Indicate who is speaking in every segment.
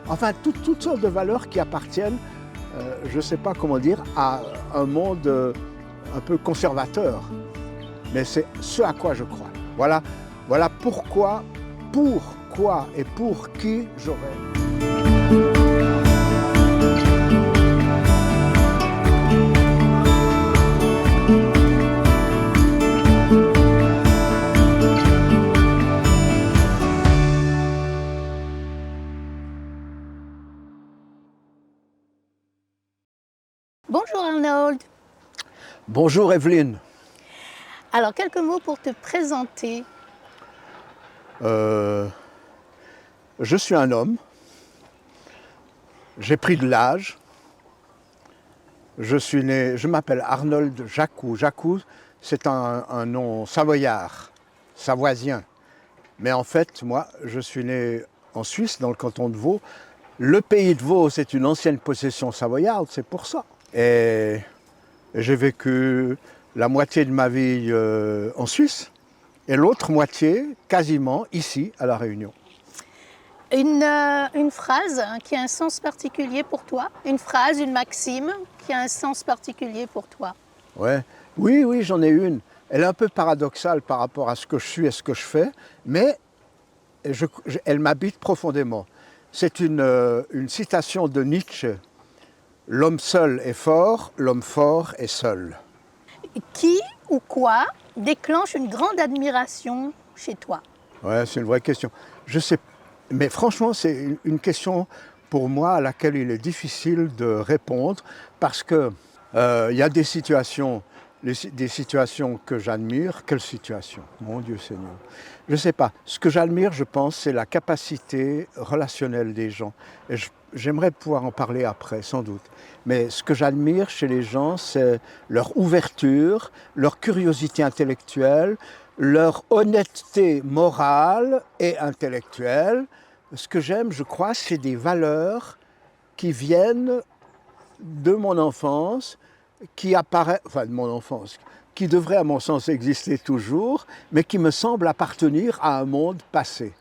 Speaker 1: Enfin toutes sortes de valeurs qui appartiennent, je ne sais pas comment dire, à un monde un peu conservateur. Mais c'est ce à quoi je crois. Voilà pourquoi, pourquoi et pour qui j'aurais.
Speaker 2: Bonjour Arnold.
Speaker 1: Bonjour Evelyne.
Speaker 2: Alors quelques mots pour te présenter.
Speaker 1: Je suis un homme. J'ai pris de l'âge. Je m'appelle Arnold Jacou. Jacou, c'est un nom savoyard, savoisien. Mais en fait, moi, je suis né en Suisse, dans le canton de Vaud. Le pays de Vaud, c'est une ancienne possession savoyarde, c'est pour ça. Et j'ai vécu la moitié de ma vie en Suisse et l'autre moitié quasiment ici, à La Réunion.
Speaker 2: Une phrase qui a un sens particulier pour toi? Une phrase, une maxime qui a un sens particulier pour toi?
Speaker 1: Ouais. Oui, j'en ai une. Elle est un peu paradoxale par rapport à ce que je suis et ce que je fais, mais elle m'habite profondément. C'est une citation de Nietzsche. L'homme seul est fort, l'homme fort est seul.
Speaker 2: Qui ou quoi déclenche une grande admiration chez toi?
Speaker 1: Ouais, c'est une vraie question. Je sais, mais franchement, c'est une question pour moi à laquelle il est difficile de répondre parce que y a des situations que j'admire. Quelle situation? Mon Dieu Seigneur. Je ne sais pas. Ce que j'admire, je pense, c'est la capacité relationnelle des gens. Et j'aimerais pouvoir en parler après, sans doute. Mais ce que j'admire chez les gens, c'est leur ouverture, leur curiosité intellectuelle, leur honnêteté morale et intellectuelle. Ce que j'aime, je crois, c'est des valeurs qui viennent de mon enfance, qui devrait à mon sens exister toujours, mais qui me semble appartenir à un monde passé.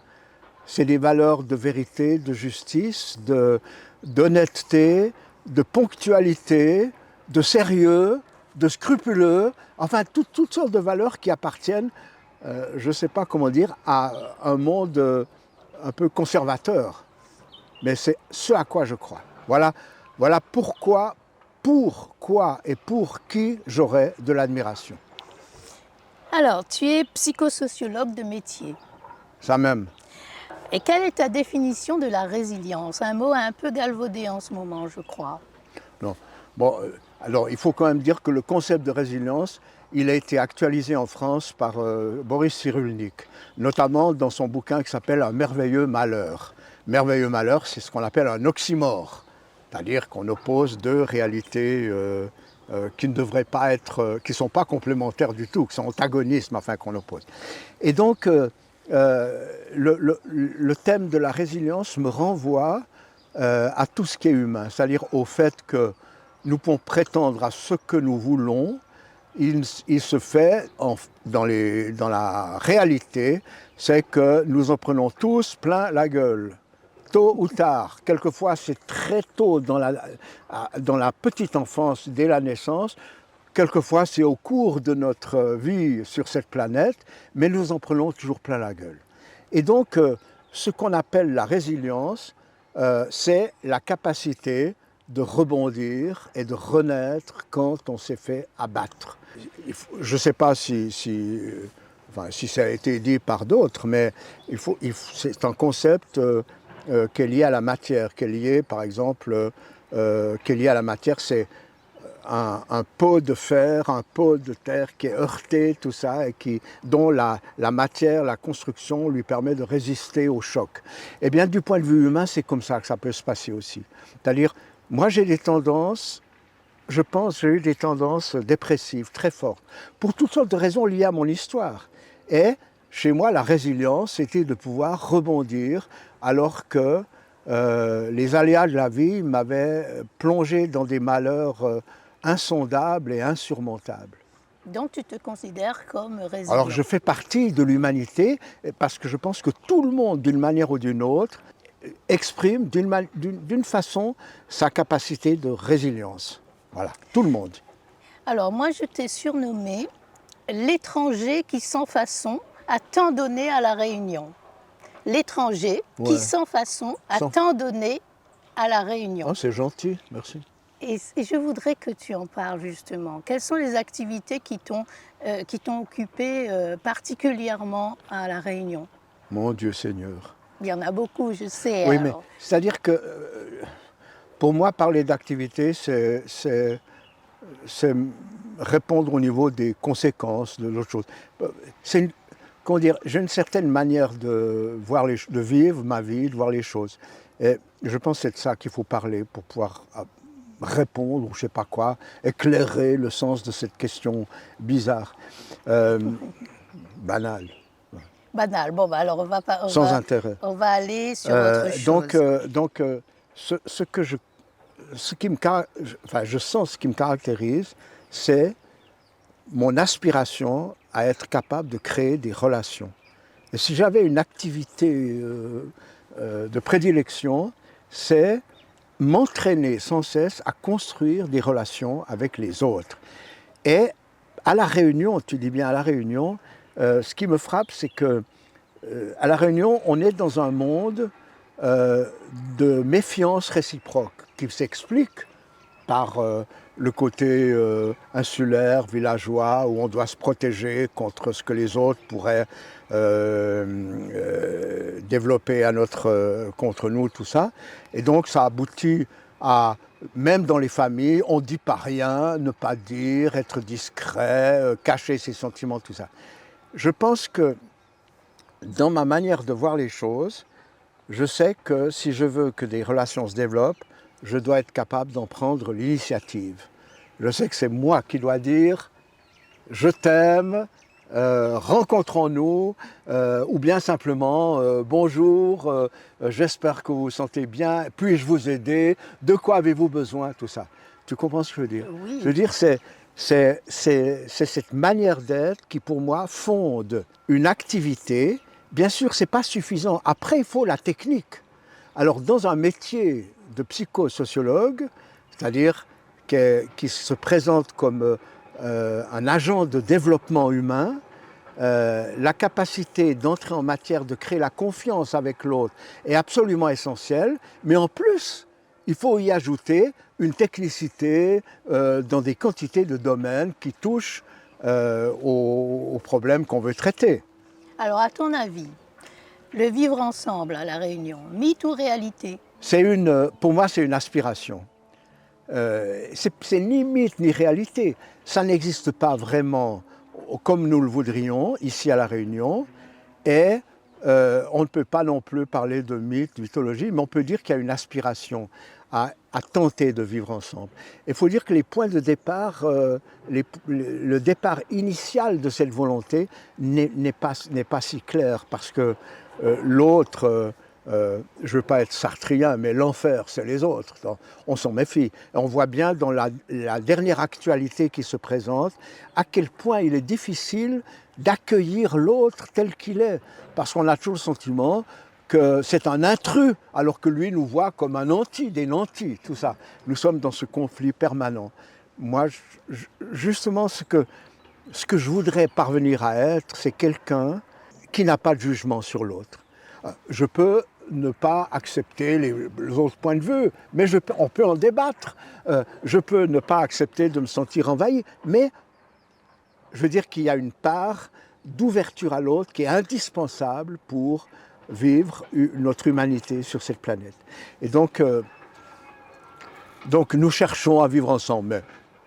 Speaker 1: C'est des valeurs de vérité, de justice, d'honnêteté, de ponctualité, de sérieux, de scrupuleux, enfin toutes sortes de valeurs qui appartiennent, je ne sais pas comment dire, à un monde un peu conservateur. Mais c'est ce à quoi je crois. Voilà pourquoi et pour qui j'aurais de l'admiration.
Speaker 2: Alors, tu es psychosociologue de métier.
Speaker 1: Ça même.
Speaker 2: Et quelle est ta définition de la résilience? Un mot un peu galvaudé en ce moment, je crois.
Speaker 1: Non. Bon, alors il faut quand même dire que le concept de résilience, il a été actualisé en France par Boris Cyrulnik, notamment dans son bouquin qui s'appelle Un merveilleux malheur. Merveilleux malheur, c'est ce qu'on appelle un oxymore, c'est-à-dire qu'on oppose deux réalités qui ne devraient pas être, qui ne sont pas complémentaires du tout, qui sont antagonismes, enfin qu'on oppose. Et donc, le thème de la résilience me renvoie à tout ce qui est humain, c'est-à-dire au fait que nous pouvons prétendre à ce que nous voulons. Il se fait dans la réalité, c'est que nous en prenons tous plein la gueule, tôt ou tard. Quelquefois, c'est très tôt dans la petite enfance, dès la naissance. Quelquefois, c'est au cours de notre vie sur cette planète, mais nous en prenons toujours plein la gueule. Et donc, ce qu'on appelle la résilience, c'est la capacité de rebondir et de renaître quand on s'est fait abattre. Je ne sais pas si ça a été dit par d'autres, mais c'est un concept qui est lié à la matière, qui est lié, par exemple, qui est lié à la matière, c'est un pot de fer, un pot de terre qui est heurté, tout ça, et dont la matière, la construction lui permet de résister au choc. Eh bien, du point de vue humain, c'est comme ça que ça peut se passer aussi. C'est-à-dire, moi j'ai des tendances, je pense, j'ai eu des tendances dépressives très fortes, pour toutes sortes de raisons liées à mon histoire. Et chez moi, la résilience, c'était de pouvoir rebondir alors que les aléas de la vie m'avaient plongé dans des malheurs insondables et insurmontables.
Speaker 2: Donc tu te considères comme résilient?
Speaker 1: Alors je fais partie de l'humanité parce que je pense que tout le monde, d'une manière ou d'une autre, exprime d'une façon sa capacité de résilience. Voilà, tout le monde.
Speaker 2: Alors moi, je t'ai surnommé l'étranger qui sans façon a tant donné à la Réunion. L'étranger qui
Speaker 1: Ouais.
Speaker 2: sans façon a
Speaker 1: Sans-
Speaker 2: tant donné à la Réunion.
Speaker 1: Oh, c'est gentil, merci.
Speaker 2: Et je voudrais que tu en parles justement. Quelles sont les activités qui t'ont occupé particulièrement à la Réunion?
Speaker 1: Mon Dieu Seigneur.
Speaker 2: Il y en a beaucoup, je sais.
Speaker 1: Oui, mais
Speaker 2: Alors.
Speaker 1: c'est-à-dire que pour moi, parler d'activité, c'est répondre au niveau des conséquences de l'autre chose. C'est une, comment dire, j'ai une certaine manière de voir de vivre ma vie, de voir les choses. Et je pense que c'est de ça qu'il faut parler pour pouvoir répondre, ou je ne sais pas quoi, éclairer le sens de cette question bizarre, banale,
Speaker 2: Banal. Bon, bah alors
Speaker 1: sans intérêt.
Speaker 2: on va aller sur autre chose.
Speaker 1: Donc ce qui me, enfin, je sens ce qui me caractérise, c'est mon aspiration à être capable de créer des relations. Et si j'avais une activité de prédilection, c'est m'entraîner sans cesse à construire des relations avec les autres. Et à La Réunion, tu dis bien à La Réunion, ce qui me frappe, c'est que à La Réunion, on est dans un monde de méfiance réciproque qui s'explique par le côté insulaire, villageois, où on doit se protéger contre ce que les autres pourraient développer contre nous, tout ça. Et donc ça aboutit à, même dans les familles, on ne dit pas rien, ne pas dire, être discret, cacher ses sentiments, tout ça. Je pense que dans ma manière de voir les choses, je sais que si je veux que des relations se développent, je dois être capable d'en prendre l'initiative. Je sais que c'est moi qui dois dire « je t'aime », rencontrons-nous, ou bien simplement bonjour, j'espère que vous vous sentez bien, puis-je vous aider, de quoi avez-vous besoin, tout ça. Tu comprends ce que je veux dire?
Speaker 2: Oui.
Speaker 1: Je veux dire, c'est cette manière d'être qui, pour moi, fonde une activité. Bien sûr, ce n'est pas suffisant. Après, il faut la technique. Alors, dans un métier de psychosociologue, c'est-à-dire qui se présente comme un agent de développement humain, la capacité d'entrer en matière de créer la confiance avec l'autre est absolument essentielle, mais en plus, il faut y ajouter une technicité dans des quantités de domaines qui touchent aux problèmes qu'on veut traiter.
Speaker 2: Alors, à ton avis, le vivre ensemble à La Réunion, mythe ou réalité?
Speaker 1: Pour moi, c'est une aspiration. C'est ni mythe ni réalité. Ça n'existe pas vraiment comme nous le voudrions ici à La Réunion. Et on ne peut pas non plus parler de mythe, de mythologie, mais on peut dire qu'il y a une aspiration à tenter de vivre ensemble. Il faut dire que les points de départ, le départ initial de cette volonté n'est pas si clair, parce que l'autre, je ne veux pas être sartrien, mais l'enfer, c'est les autres. On s'en méfie. Et on voit bien dans la dernière actualité qui se présente à quel point il est difficile d'accueillir l'autre tel qu'il est, parce qu'on a toujours le sentiment que c'est un intrus, alors que lui nous voit comme un nanti, des nantis, tout ça. Nous sommes dans ce conflit permanent. Moi, justement, ce que je voudrais parvenir à être, c'est quelqu'un qui n'a pas de jugement sur l'autre. Je peux ne pas accepter les autres points de vue, mais on peut en débattre. Je peux ne pas accepter de me sentir envahi, mais je veux dire qu'il y a une part d'ouverture à l'autre qui est indispensable pour vivre notre humanité sur cette planète. Et donc nous cherchons à vivre ensemble, mais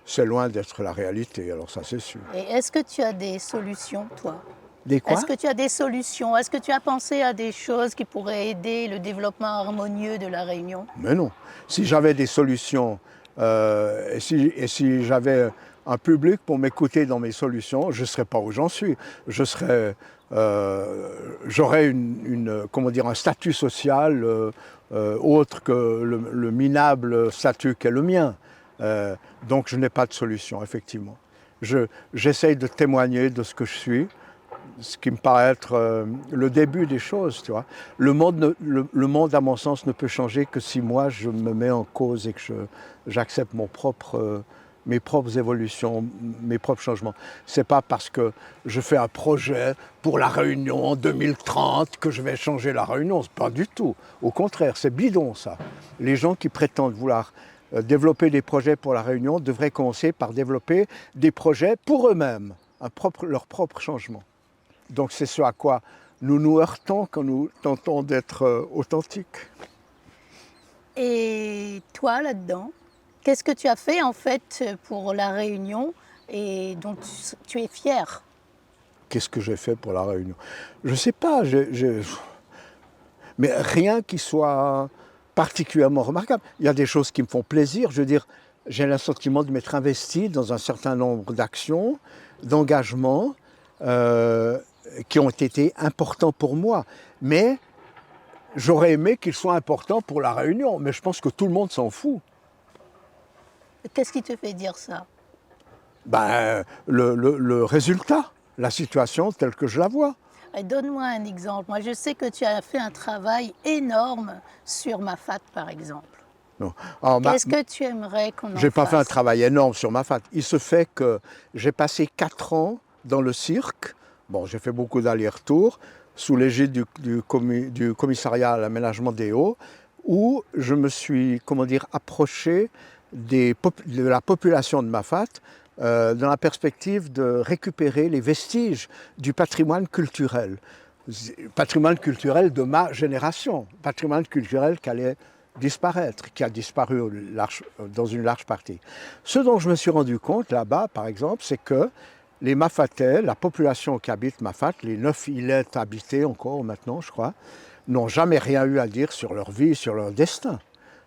Speaker 1: c'est loin d'être la réalité, alors ça c'est sûr.
Speaker 2: Et est-ce que tu as des solutions, toi?
Speaker 1: Des quoi?
Speaker 2: Est-ce que tu as des solutions? Est-ce que tu as pensé à des choses qui pourraient aider le développement harmonieux de La Réunion?
Speaker 1: Mais non. Si j'avais des solutions, et si j'avais un public pour m'écouter dans mes solutions, je ne serais pas où j'en suis. J'aurais comment dire, un statut social autre que le minable statut qu'est le mien. Donc je n'ai pas de solution, effectivement. J'essaye de témoigner de ce que je suis, ce qui me paraît être le début des choses, tu vois. Le monde, à mon sens, ne peut changer que si moi, je me mets en cause et que j'accepte mes propres évolutions, mes propres changements. C'est pas parce que je fais un projet pour la Réunion en 2030 que je vais changer la Réunion. C'est pas du tout. Au contraire, c'est bidon, ça. Les gens qui prétendent vouloir développer des projets pour la Réunion devraient commencer par développer des projets pour eux-mêmes, leur propre changement. Donc c'est ce à quoi nous nous heurtons quand nous tentons d'être authentiques.
Speaker 2: Et toi, là-dedans, qu'est-ce que tu as fait en fait pour la Réunion et dont tu es fier?
Speaker 1: Qu'est-ce que j'ai fait pour la Réunion? Je ne sais pas, mais rien qui soit particulièrement remarquable. Il y a des choses qui me font plaisir. Je veux dire, j'ai le sentiment de m'être investi dans un certain nombre d'actions, d'engagements qui ont été importants pour moi. Mais j'aurais aimé qu'ils soient importants pour la Réunion. Mais je pense que tout le monde s'en fout.
Speaker 2: Qu'est-ce qui te fait dire ça?
Speaker 1: Ben, le résultat, la situation telle que je la vois.
Speaker 2: Donne-moi un exemple. Moi, je sais que tu as fait un travail énorme sur Mafat, par exemple.
Speaker 1: Non.
Speaker 2: Qu'est-ce que tu aimerais qu'on en fasse?
Speaker 1: Je n'ai pas fait un travail énorme sur Mafat. Il se fait que j'ai passé 4 ans dans le cirque. Bon, j'ai fait beaucoup d'allers-retours sous l'égide du commissariat à l'aménagement des Hauts, où je me suis, approché de la population de Mafat dans la perspective de récupérer les vestiges du patrimoine culturel. Patrimoine culturel de ma génération, patrimoine culturel qui allait disparaître, qui a disparu dans une large partie. Ce dont je me suis rendu compte là-bas, par exemple, c'est que les Mafatais, la population qui habite Mafat, les 9 îlettes habitées encore maintenant, je crois, n'ont jamais rien eu à dire sur leur vie, sur leur destin.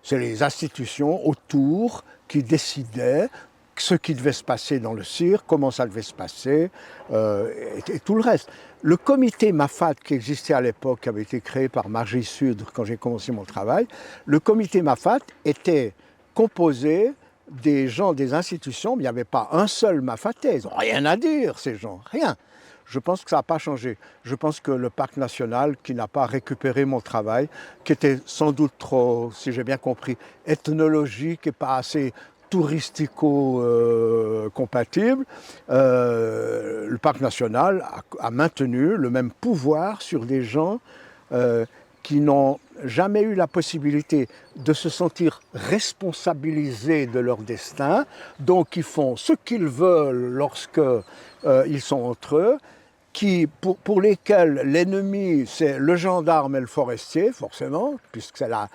Speaker 1: C'est les institutions autour qui décidaient ce qui devait se passer dans le cirque, comment ça devait se passer, et tout le reste. Le comité Mafat qui existait à l'époque, qui avait été créé par Margie Sudre quand j'ai commencé mon travail, le comité Mafat était composé des gens des institutions, mais il n'y avait pas un seul Mafatais. Ils n'ont rien à dire, ces gens, rien. Je pense que ça n'a pas changé. Je pense que le parc national, qui n'a pas récupéré mon travail, qui était sans doute trop, si j'ai bien compris, ethnologique et pas assez touristico-compatible, le parc national a maintenu le même pouvoir sur des gens qui n'ont jamais eu la possibilité de se sentir responsabilisés de leur destin, donc ils font ce qu'ils veulent lorsque ils sont entre eux, pour lesquels l'ennemi, c'est le gendarme et le forestier, forcément, puisque c'est la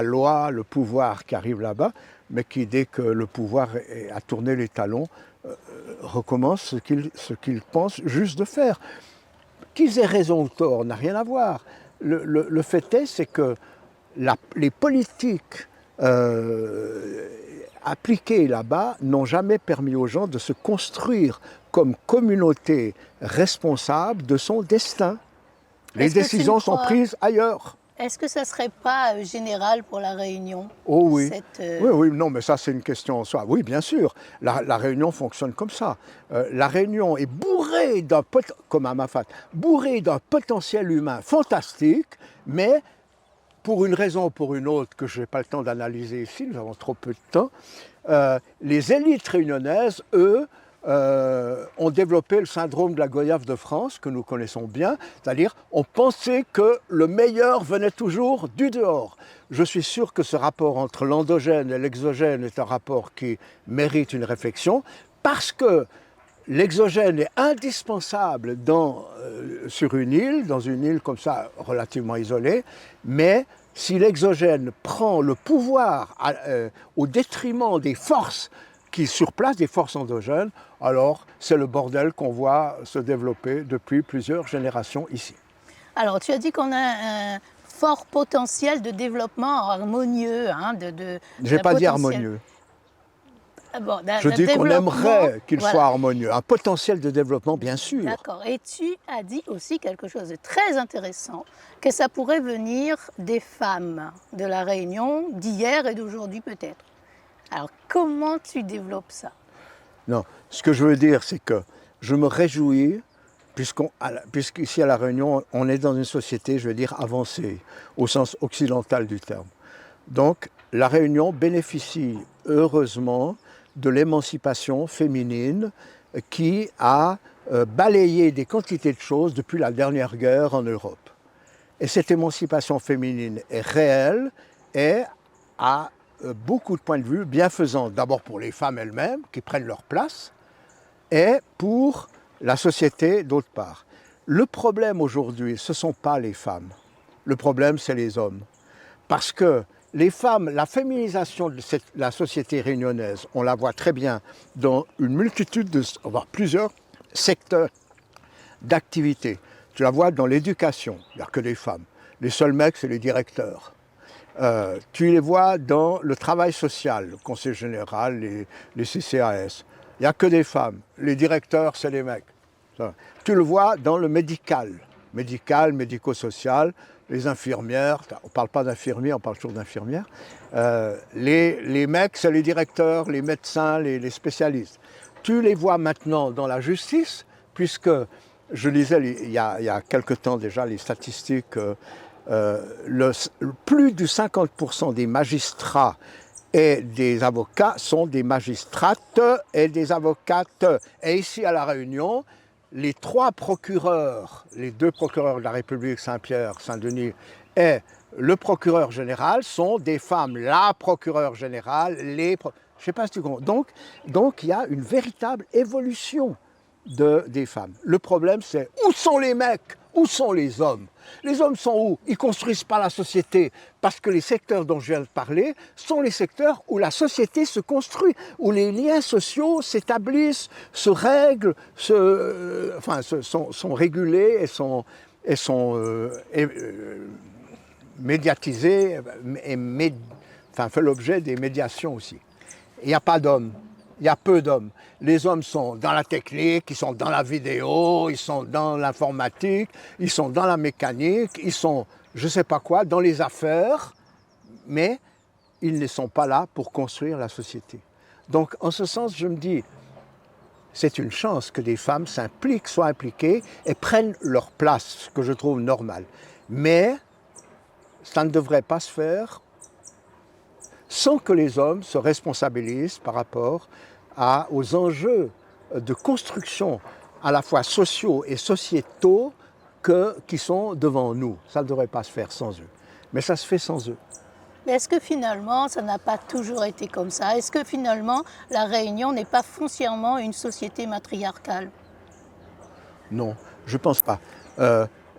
Speaker 1: loi, le pouvoir qui arrive là-bas, mais qui, dès que le pouvoir a tourné les talons, recommence ce qu'il pense juste de faire. Qu'ils aient raison ou tort n'a rien à voir. Le fait est, c'est que les politiques appliquées là-bas n'ont jamais permis aux gens de se construire comme communauté responsable de son destin. Les décisions sont prises ailleurs.
Speaker 2: Est-ce que ça ne serait pas général pour la Réunion?
Speaker 1: Oh oui. Oui, non, mais ça c'est une question en soi. Oui, bien sûr, la Réunion fonctionne comme ça. La Réunion est bourrée comme à Mafat, bourrée d'un potentiel humain fantastique, mais pour une raison ou pour une autre que je n'ai pas le temps d'analyser ici, nous avons trop peu de temps, les élites réunionnaises, eux, ont développé le syndrome de la Goyave de France, que nous connaissons bien, c'est-à-dire on pensait que le meilleur venait toujours du dehors. Je suis sûr que ce rapport entre l'endogène et l'exogène est un rapport qui mérite une réflexion, parce que l'exogène est indispensable sur dans une île comme ça, relativement isolée, mais si l'exogène prend le pouvoir au détriment des forces qui surplacent, des forces endogènes, alors c'est le bordel qu'on voit se développer depuis plusieurs générations ici.
Speaker 2: Alors tu as dit qu'on a un fort potentiel de développement harmonieux.
Speaker 1: Je n'ai pas dit harmonieux. Bon, je dis qu'on aimerait qu'il soit harmonieux. Un potentiel de développement, bien sûr.
Speaker 2: D'accord. Et tu as dit aussi quelque chose de très intéressant, que ça pourrait venir des femmes de la Réunion, d'hier et d'aujourd'hui peut-être. Alors, comment tu développes ça?
Speaker 1: Non, ce que je veux dire, c'est que je me réjouis puisqu'ici à La Réunion, on est dans une société, je veux dire, avancée, au sens occidental du terme. Donc, La Réunion bénéficie heureusement de l'émancipation féminine qui a balayé des quantités de choses depuis la dernière guerre en Europe. Et cette émancipation féminine est réelle et à beaucoup de points de vue bienfaisante. D'abord pour les femmes elles-mêmes qui prennent leur place et pour la société d'autre part. Le problème aujourd'hui, ce ne sont pas les femmes. Le problème, c'est les hommes. Parce que les femmes, la féminisation de la société réunionnaise, on la voit très bien dans une multitude, voire plusieurs secteurs d'activité. Tu la vois dans l'éducation, il n'y a que des femmes. Les seuls mecs, c'est les directeurs. Tu les vois dans le travail social, le conseil général, les CCAS. Il n'y a que des femmes. Les directeurs, c'est les mecs. Tu le vois dans le médical, médico-social, les infirmières. On ne parle pas d'infirmiers, on parle toujours d'infirmières. Les mecs, c'est les directeurs, les médecins, les spécialistes. Tu les vois maintenant dans la justice, puisque je lisais il y a quelque temps déjà les statistiques, plus de 50% des magistrats et des avocats sont des magistrates et des avocates. Et ici à La Réunion, les trois procureurs, les deux procureurs de la République, Saint-Pierre, Saint-Denis, et le procureur général sont des femmes. La procureure générale, je ne sais pas si tu comprends. Donc il y a une véritable évolution des femmes. Le problème, c'est où sont les mecs? Où sont les hommes? Les hommes sont où? Ils ne construisent pas la société, parce que les secteurs dont je viens de parler sont les secteurs où la société se construit, où les liens sociaux s'établissent, se règlent, sont régulés et sont médiatisés, fait l'objet des médiations aussi. Il n'y a pas d'hommes. Il y a peu d'hommes. Les hommes sont dans la technique, ils sont dans la vidéo, ils sont dans l'informatique, ils sont dans la mécanique, ils sont, je ne sais pas quoi, dans les affaires, mais ils ne sont pas là pour construire la société. Donc, en ce sens, je me dis, c'est une chance que des femmes s'impliquent, soient impliquées et prennent leur place, ce que je trouve normal. Mais ça ne devrait pas se faire sans que les hommes se responsabilisent par rapport aux enjeux de construction à la fois sociaux et sociétaux qui sont devant nous. Ça ne devrait pas se faire sans eux, mais ça se fait sans eux.
Speaker 2: Mais est-ce que finalement, ça n'a pas toujours été comme ça? Est-ce que finalement, la Réunion n'est pas foncièrement une société matriarcale?
Speaker 1: Non, je ne pense pas.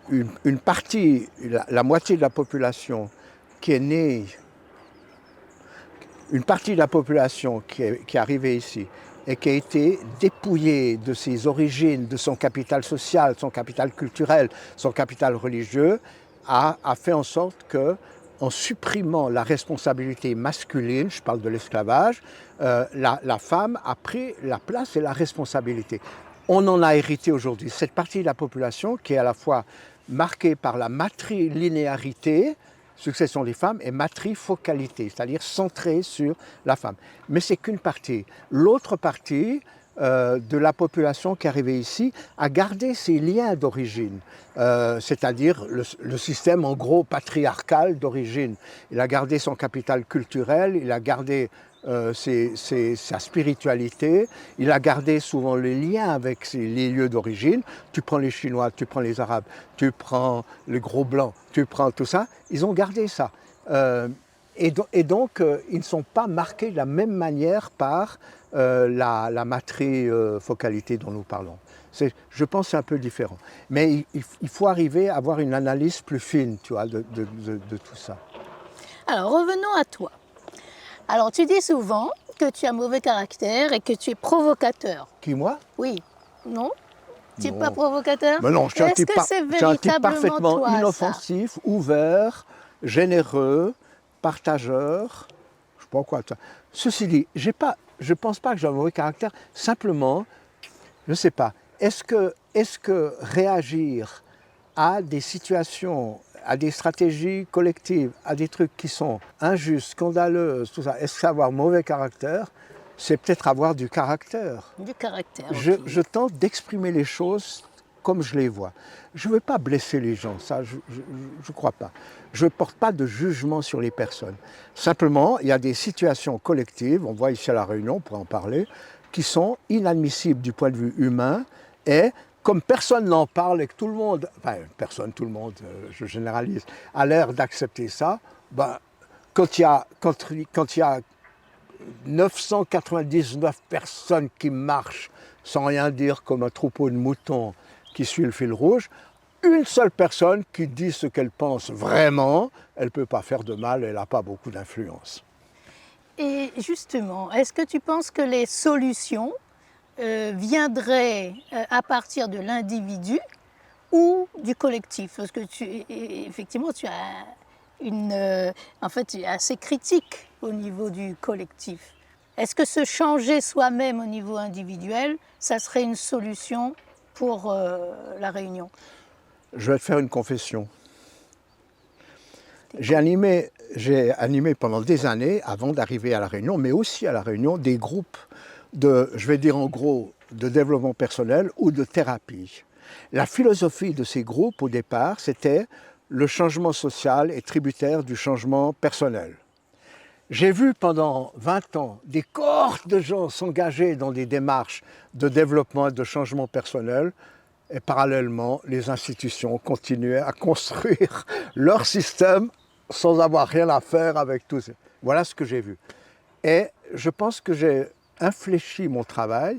Speaker 1: Une partie, la moitié de la population qui est née, une partie de la population qui est arrivée ici et qui a été dépouillée de ses origines, de son capital social, son capital culturel, son capital religieux, a fait en sorte que, en supprimant la responsabilité masculine, je parle de l'esclavage, la femme a pris la place et la responsabilité. On en a hérité aujourd'hui. Cette partie de la population qui est à la fois marquée par la matrilinéarité, succession des femmes, et matrifocalité, c'est-à-dire centrée sur la femme. Mais c'est qu'une partie. L'autre partie de la population qui est arrivée ici a gardé ses liens d'origine, c'est-à-dire le système en gros patriarcal d'origine. Il a gardé son capital culturel, il a gardé sa spiritualité, il a gardé souvent les liens avec les lieux d'origine. Tu prends les Chinois, tu prends les Arabes, tu prends les gros blancs, tu prends tout ça, ils ont gardé ça. Et donc, ils ne sont pas marqués de la même manière par la matrifocalité dont nous parlons. Je pense que c'est un peu différent. Mais il faut arriver à avoir une analyse plus fine, tu vois, de tout ça.
Speaker 2: Alors, revenons à toi. Alors, tu dis souvent que tu as mauvais caractère et que tu es provocateur.
Speaker 1: Qui, moi?
Speaker 2: Oui. Non? Tu n'es pas provocateur?
Speaker 1: Mais non, je suis un type parfaitement
Speaker 2: toi,
Speaker 1: inoffensif,
Speaker 2: ça?
Speaker 1: ouvert, généreux, partageur, je ne sais pas quoi. Ceci dit, je ne pense pas que j'ai un mauvais caractère, simplement, je ne sais pas, est-ce que réagir à des situations, à des stratégies collectives, à des trucs qui sont injustes, scandaleuses, tout ça, est-ce qu'avoir mauvais caractère, c'est peut-être avoir du caractère?
Speaker 2: Du caractère,
Speaker 1: je tente d'exprimer les choses comme je les vois. Je ne veux pas blesser les gens, ça je ne crois pas. Je ne porte pas de jugement sur les personnes. Simplement, il y a des situations collectives, on voit ici à La Réunion, on pourrait en parler, qui sont inadmissibles du point de vue humain et comme personne n'en parle et que tout le monde, enfin personne, tout le monde, je généralise, a l'air d'accepter ça, ben, quand il y a 999 personnes qui marchent sans rien dire comme un troupeau de moutons qui suit le fil rouge, une seule personne qui dit ce qu'elle pense vraiment, elle ne peut pas faire de mal, elle n'a pas beaucoup d'influence.
Speaker 2: Et justement, est-ce que tu penses que les solutions viendraient à partir de l'individu ou du collectif? Parce que effectivement, tu as en fait, tu es assez critique au niveau du collectif. Est-ce que se changer soi-même au niveau individuel, ça serait une solution pour la Réunion?
Speaker 1: Je vais te faire une confession. J'ai animé pendant des années, avant d'arriver à La Réunion, mais aussi à La Réunion, des groupes de, je vais dire en gros, de développement personnel ou de thérapie. La philosophie de ces groupes, au départ, c'était le changement social est tributaire du changement personnel. J'ai vu pendant 20 ans des cohortes de gens s'engager dans des démarches de développement et de changement personnel. Et parallèlement, les institutions continuaient à construire leur système sans avoir rien à faire avec tout ça. Voilà ce que j'ai vu. Et je pense que j'ai infléchi mon travail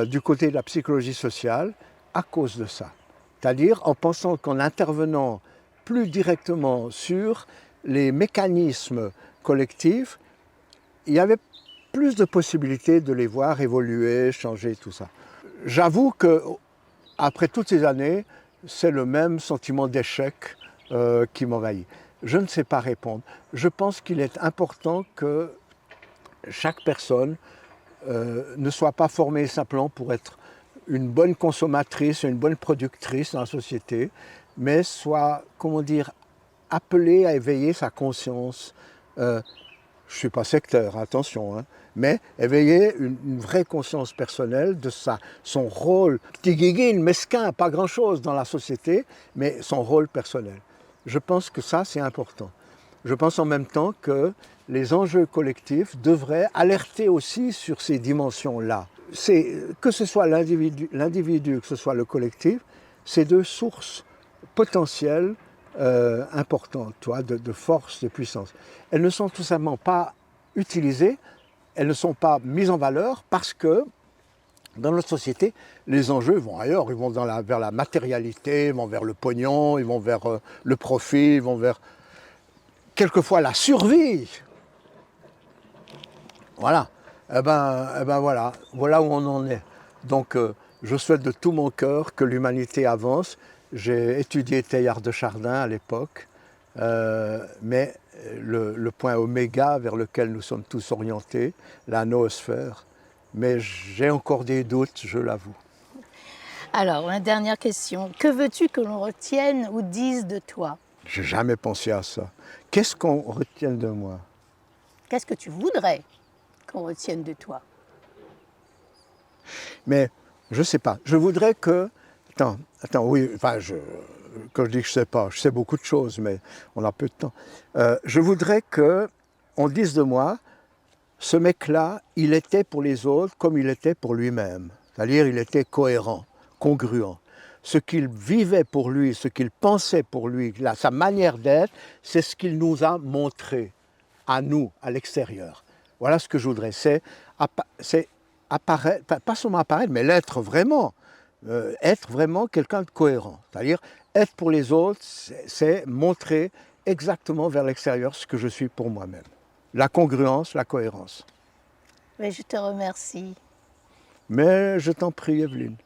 Speaker 1: du côté de la psychologie sociale à cause de ça. C'est-à-dire en pensant qu'en intervenant plus directement sur les mécanismes collectifs, il y avait plus de possibilités de les voir évoluer, changer, tout ça. J'avoue que après toutes ces années, c'est le même sentiment d'échec qui m'envahit. Je ne sais pas répondre. Je pense qu'il est important que chaque personne ne soit pas formée simplement pour être une bonne consommatrice, une bonne productrice dans la société, mais soit, comment dire, appelée à éveiller sa conscience. Je ne suis pas sectaire, attention, hein, mais éveiller une vraie conscience personnelle de son rôle, petit guiguine, mesquin, pas grand-chose dans la société, mais son rôle personnel. Je pense que ça, c'est important. Je pense en même temps que les enjeux collectifs devraient alerter aussi sur ces dimensions-là. Que ce soit l'individu, que ce soit le collectif, c'est deux sources potentielles importantes, de force, de puissance. Elles ne sont tout simplement pas utilisées, elles ne sont pas mises en valeur parce que dans notre société, les enjeux vont ailleurs, ils vont vers la matérialité, ils vont vers le pognon, ils vont vers le profit, ils vont vers quelquefois la survie. Voilà. Eh ben voilà où on en est. Donc je souhaite de tout mon cœur que l'humanité avance. J'ai étudié Teilhard de Chardin à l'époque, mais le point oméga vers lequel nous sommes tous orientés, la noosphère, mais j'ai encore des doutes, je l'avoue.
Speaker 2: Alors, une dernière question. Que veux-tu que l'on retienne ou dise de toi?
Speaker 1: J'ai jamais pensé à ça. Qu'est-ce qu'on retienne de moi?
Speaker 2: Qu'est-ce que tu voudrais qu'on retienne de toi?
Speaker 1: Mais je sais pas. Je voudrais que... Attends, oui, enfin, quand je dis que je sais pas, je sais beaucoup de choses, mais on a peu de temps. Je voudrais qu'on dise de moi, ce mec-là, il était pour les autres comme il était pour lui-même. C'est-à-dire, il était cohérent, congruent. Ce qu'il vivait pour lui, ce qu'il pensait pour lui, sa manière d'être, c'est ce qu'il nous a montré à nous, à l'extérieur. Voilà ce que je voudrais, c'est apparaître, pas seulement apparaître, mais l'être vraiment. Être vraiment quelqu'un de cohérent. C'est-à-dire, être pour les autres, c'est montrer exactement vers l'extérieur ce que je suis pour moi-même. La congruence, la cohérence.
Speaker 2: Mais je te remercie.
Speaker 1: Mais je t'en prie, Evelyne.